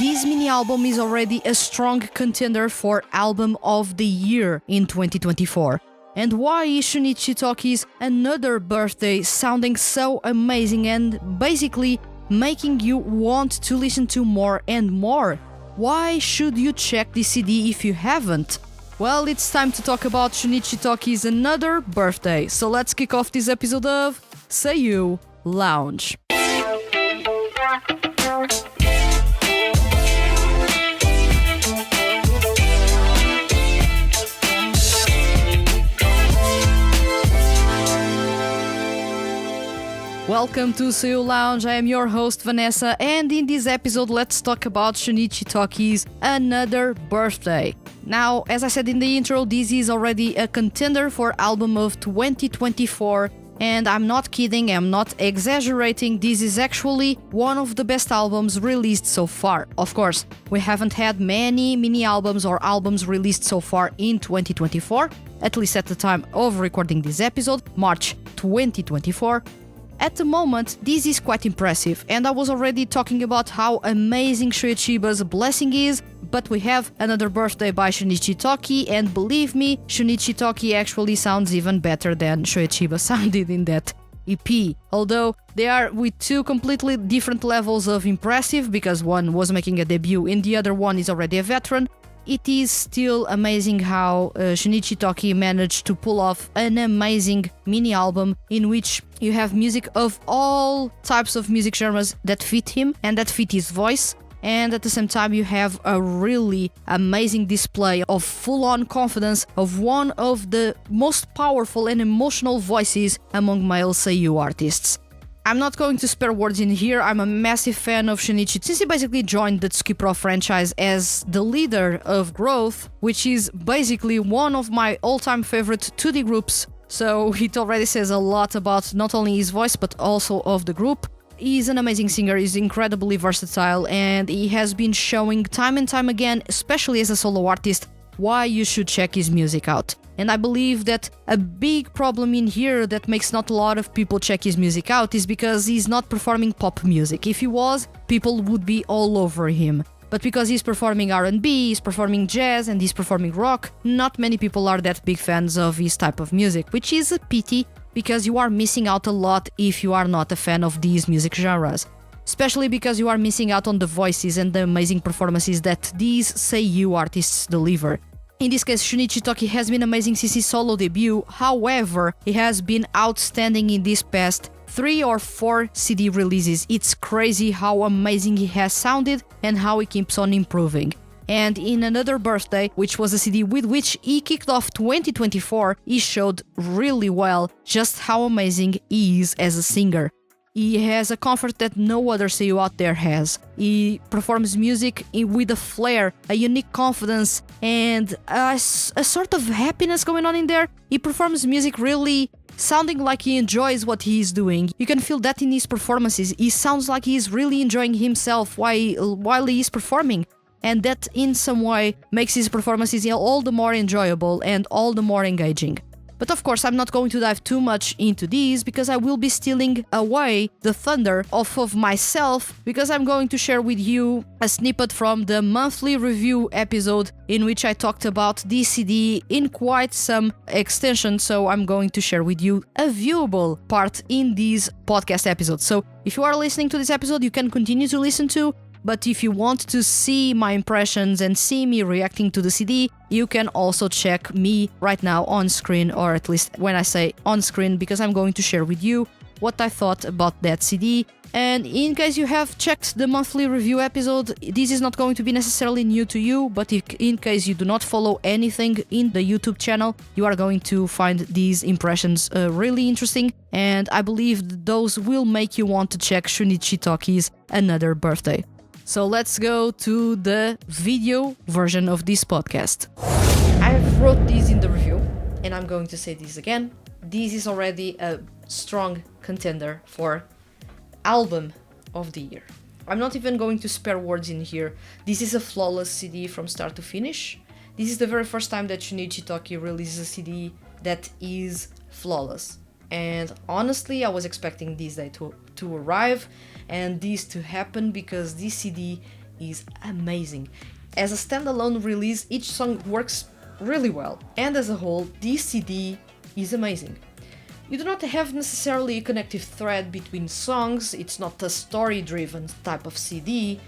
this mini album is already a strong contender for Album of the Year in 2024. And why is Shunichi Toki's Another Birthday sounding so amazing and basically making you want to listen to more and more? Why should you check this CD if you haven't? Well, it's time to talk about Shunichi Toki's Another Birthday, so let's kick off this episode of SEIYUU Lounge. Welcome to SEIYUU Lounge, I am your host Vanessa, and in this episode let's talk about Shunichi Toki's Another Birthday. Now, as I said in the intro, this is already a contender for Album of 2024, and I'm not kidding, I'm not exaggerating, this is actually one of the best albums released so far. Of course, we haven't had many mini albums or albums released so far in 2024, at least at the time of recording this episode, March 2024. At the moment, this is quite impressive, and I was already talking about how amazing Shueishiba's Blessing is, but we have Another Birthday by Shunichi Toki, and believe me, Shunichi Toki actually sounds even better than Shueishiba sounded in that EP. Although they are with two completely different levels of impressive, because one was making a debut and the other one is already a veteran, it is still amazing how Shunichi Toki managed to pull off an amazing mini album in which you have music of all types of music genres that fit him and that fit his voice, and at the same time you have a really amazing display of full-on confidence of one of the most powerful and emotional voices among male SEIYUU artists. I'm not going to spare words in here, I'm a massive fan of Shunichi since he basically joined the Tsuki Pro franchise as the leader of Growth, which is basically one of my all-time favorite 2D groups, so it already says a lot about not only his voice but also of the group. He's an amazing singer, he's incredibly versatile, and he has been showing time and time again, especially as a solo artist, why you should check his music out. And I believe that a big problem in here that makes not a lot of people check his music out is because he's not performing pop music. If he was, people would be all over him. But because he's performing R&B, he's performing jazz, and he's performing rock, not many people are that big fans of his type of music, which is a pity because you are missing out a lot if you are not a fan of these music genres. Especially because you are missing out on the voices and the amazing performances that these SEIYUU artists deliver. In this case, Shunichi Toki has been amazing since his solo debut, however, he has been outstanding in these past 3 or 4 CD releases. It's crazy how amazing he has sounded and how he keeps on improving. And in Another Birthday, which was a CD with which he kicked off 2024, he showed really well just how amazing he is as a singer. He has a comfort that no other SEIYUU out there has. He performs music with a flair, a unique confidence, and a sort of happiness going on in there. He performs music really sounding like he enjoys what he is doing. You can feel that in his performances. He sounds like he is really enjoying himself while he is performing. And that in some way makes his performances all the more enjoyable and all the more engaging. But of course, I'm not going to dive too much into these because I will be stealing away the thunder off of myself, because I'm going to share with you a snippet from the monthly review episode in which I talked about this CD in quite some extension, so I'm going to share with you a viewable part in these podcast episodes. So if you are listening to this episode, you can continue to listen to, but if you want to see my impressions and see me reacting to the CD, you can also check me right now on screen, or at least when I say on screen, because I'm going to share with you what I thought about that CD. And in case you have checked the monthly review episode, this is not going to be necessarily new to you, but in case you do not follow anything in the YouTube channel, you are going to find these impressions really interesting, and I believe those will make you want to check Shunichi Toki's Another Birthday. So let's go to the video version of this podcast. I wrote this in the review, and I'm going to say this again. This is already a strong contender for Album of the Year. I'm not even going to spare words in here. This is a flawless CD from start to finish. This is the very first time that Shunichi Toki releases a CD that is flawless. And honestly, I was expecting this day to arrive and this to happen, because this CD is amazing. As a standalone release, each song works really well, and as a whole, this CD is amazing. You do not have necessarily a connective thread between songs, it's not a story-driven type of CD,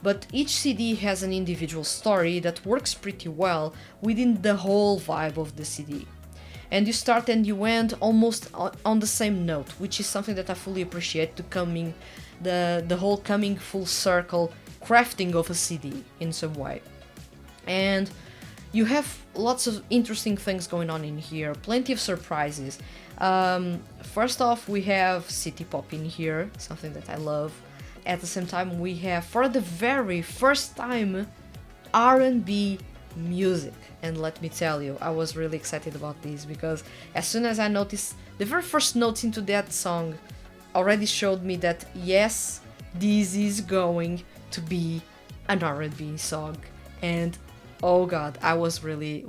but each CD has an individual story that works pretty well within the whole vibe of the CD. And you start and you end almost on the same note, which is something that I fully appreciate, the whole coming full circle crafting of a CD in some way. And you have lots of interesting things going on in here, plenty of surprises. First off, we have city pop in here, something that I love. At the same time, we have, for the very first time, R&B music. And let me tell you, I was really excited about this, because as soon as I noticed the very first notes into that song already showed me that yes, this is going to be an R&B song. And oh god, I was really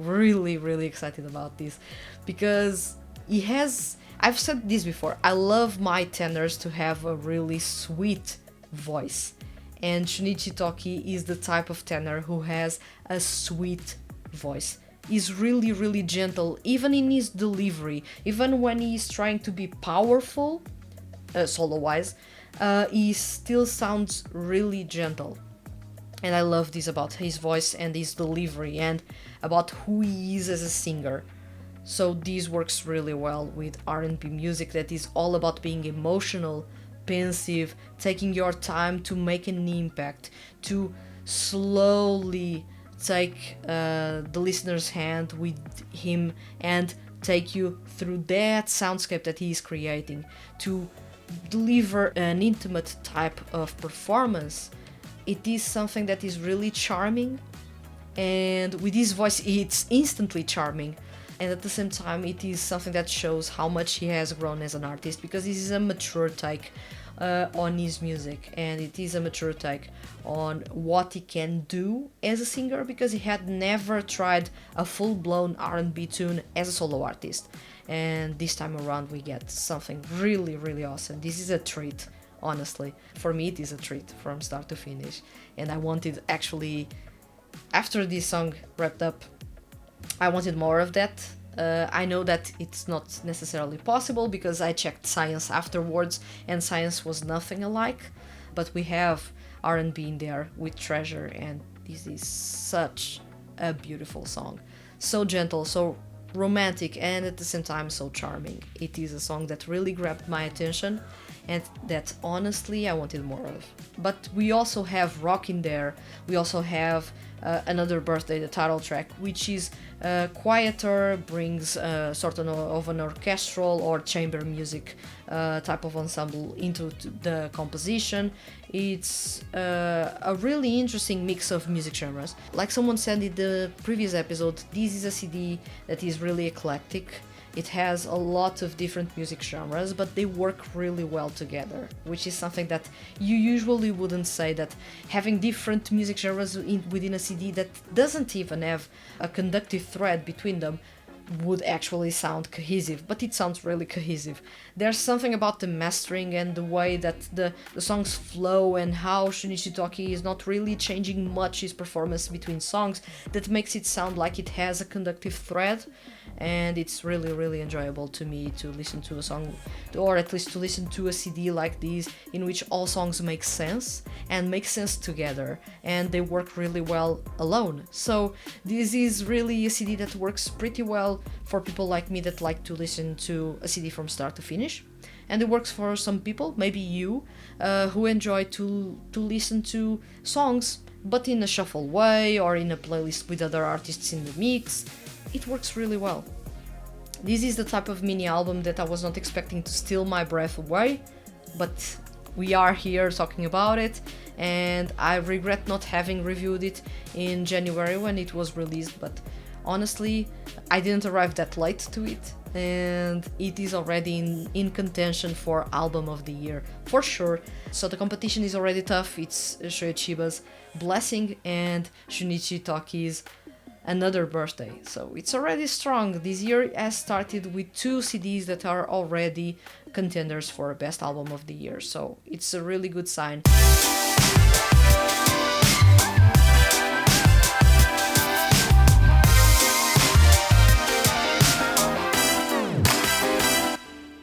excited about this, because he has, I've said this before, I love my tenors to have a really sweet voice, and Shunichi Toki is the type of tenor who has a sweet voice. He's really gentle, even in his delivery, even when he's trying to be powerful, solo-wise, he still sounds really gentle. And I love this about his voice and his delivery and about who he is as a singer. So this works really well with R&B music that is all about being emotional, pensive, taking your time to make an impact, to slowly take the listener's hand with him and take you through that soundscape that he is creating, to deliver an intimate type of performance. It is something that is really charming, and with his voice it's instantly charming, and at the same time it is something that shows how much he has grown as an artist, because this is a mature take on his music, and it is a mature take on what he can do as a singer, because he had never tried a full-blown R&B tune as a solo artist, and this time around we get something really awesome. This is a treat, honestly. For me it is a treat from start to finish, and I wanted, actually, after this song wrapped up, I wanted more of that. I know that it's not necessarily possible, because I checked Science afterwards and Science was nothing alike, but we have R&B in there with Treasure, and this is such a beautiful song. So gentle, so romantic, and at the same time so charming. It is a song that really grabbed my attention and that honestly I wanted more of. But we also have rock in there, we also have Another Birthday, the title track, which is quieter, brings sort of an orchestral or chamber music type of ensemble into the composition. It's a really interesting mix of music genres. Like someone said in the previous episode, this is a CD that is really eclectic. It has a lot of different music genres, but they work really well together, which is something that you usually wouldn't say, that having different music genres within a CD that doesn't even have a conductive thread between them would actually sound cohesive, but it sounds really cohesive. There's something about the mastering and the way that the songs flow, and how Shunichi Toki is not really changing much his performance between songs, that makes it sound like it has a conductive thread. And it's really enjoyable to me to listen to a song, or at least to listen to a CD like this, in which all songs make sense and make sense together, and they work really well alone. So this is really a CD that works pretty well for people like me that like to listen to a CD from start to finish, and it works for some people, maybe you, who enjoy to listen to songs but in a shuffle way or in a playlist with other artists in the mix. It works really well. This is the type of mini album that I was not expecting to steal my breath away, but we are here talking about it, and I regret not having reviewed it in January when it was released, but honestly I didn't arrive that late to it, and it is already in contention for album of the year for sure. So the competition is already tough. It's Shoichiba's Blessing and Shunichi Toki's Another Birthday, so it's already strong. This year has started with 2 CDs that are already contenders for Best Album of the Year, so it's a really good sign.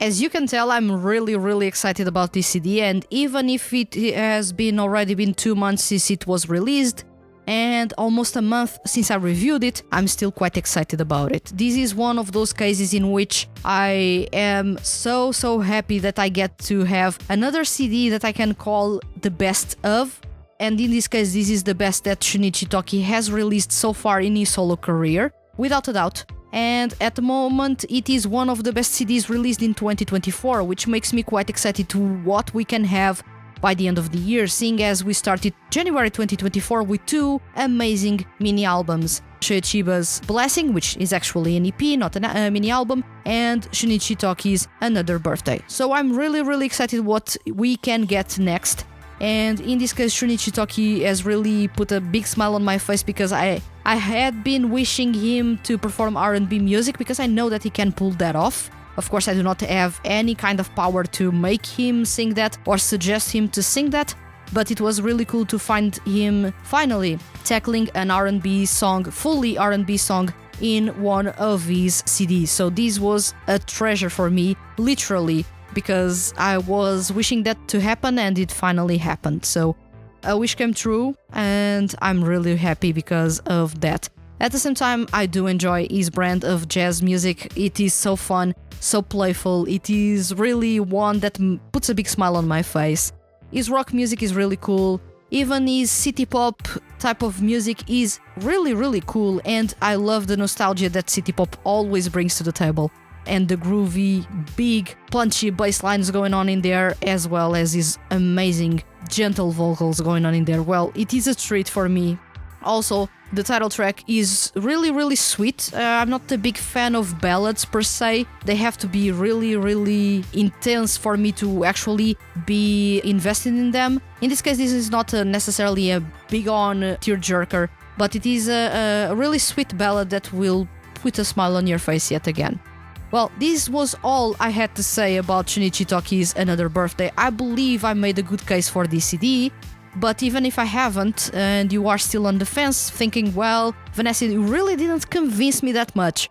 As you can tell, I'm really excited about this CD, and even if it has already been 2 months since it was released, and almost a month since I reviewed it, I'm still quite excited about it. This is one of those cases in which I am so happy that I get to have another CD that I can call the best of. And in this case, this is the best that Shunichi Toki has released so far in his solo career, without a doubt. And at the moment, it is one of the best CDs released in 2024, which makes me quite excited to what we can have by the end of the year, seeing as we started January 2024 with 2 amazing mini albums. Shoichiba's Blessing, which is actually an EP, not a mini album, and Shunichi Toki's Another Birthday. So I'm really excited what we can get next. And in this case, Shunichi Toki has really put a big smile on my face because I had been wishing him to perform R&B music because I know that he can pull that off. Of course, I do not have any kind of power to make him sing that or suggest him to sing that, but it was really cool to find him finally tackling an R&B song, fully R&B song, in one of his CDs. So this was a treasure for me, literally, because I was wishing that to happen and it finally happened. So a wish came true and I'm really happy because of that. At the same time, I do enjoy his brand of jazz music. It is so fun, so playful. It is really one that puts a big smile on my face. His rock music is really cool. Even his city pop type of music is really cool, and I love the nostalgia that city pop always brings to the table. And the groovy, big, punchy bass lines going on in there, as well as his amazing, gentle vocals going on in there. Well, it is a treat for me. Also, the title track is really sweet. I'm not a big fan of ballads per se. They have to be really intense for me to actually be invested in them. In this case, this is not necessarily a big on tearjerker, but it is a really sweet ballad that will put a smile on your face yet again. Well, this was all I had to say about Shunichi Toki's Another Birthday. I believe I made a good case for this CD. But even if I haven't, and you are still on the fence thinking, well, Vanessa, you really didn't convince me that much,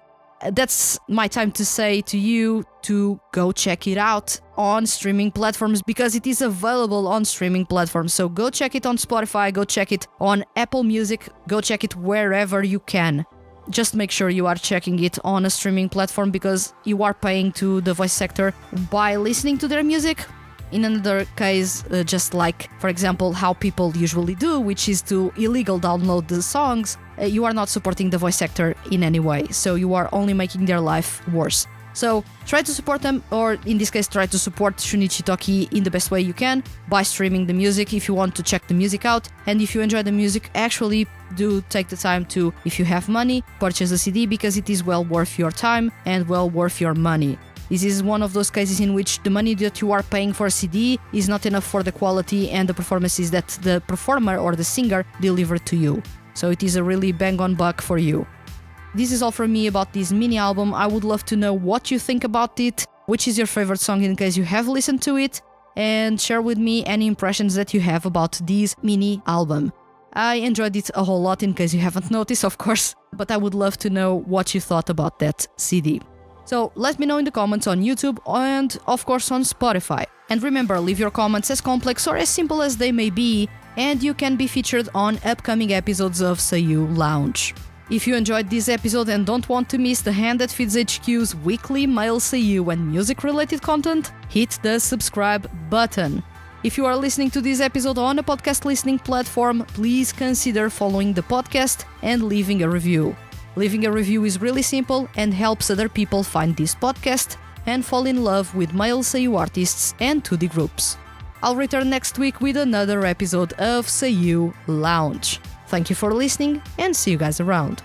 that's my time to say to you to go check it out on streaming platforms, because it is available on streaming platforms. So go check it on Spotify, go check it on Apple Music, go check it wherever you can. Just make sure you are checking it on a streaming platform, because you are paying to the voice sector by listening to their music. In another case, just like, for example, how people usually do, which is to illegal download the songs, you are not supporting the voice sector in any way. So you are only making their life worse. So try to support them, or in this case, try to support Shunichi Toki in the best way you can by streaming the music if you want to check the music out. And if you enjoy the music, actually do take the time to, if you have money, purchase a CD, because it is well worth your time and well worth your money. This is one of those cases in which the money that you are paying for a CD is not enough for the quality and the performances that the performer or the singer delivered to you. So it is a really bang-on buck for you. This is all from me about this mini album. I would love to know what you think about it, which is your favorite song in case you have listened to it, and share with me any impressions that you have about this mini album. I enjoyed it a whole lot in case you haven't noticed, of course, but I would love to know what you thought about that CD. So let me know in the comments on YouTube and of course on Spotify. And remember, leave your comments as complex or as simple as they may be, and you can be featured on upcoming episodes of SEIYUU Lounge. If you enjoyed this episode and don't want to miss the hand that feeds HQ's weekly male SEIYUU and music related content, hit the subscribe button. If you are listening to this episode on a podcast listening platform, please consider following the podcast and leaving a review. Leaving a review is really simple and helps other people find this podcast and fall in love with male SEIYUU artists and 2D groups. I'll return next week with another episode of SEIYUU Lounge. Thank you for listening and see you guys around.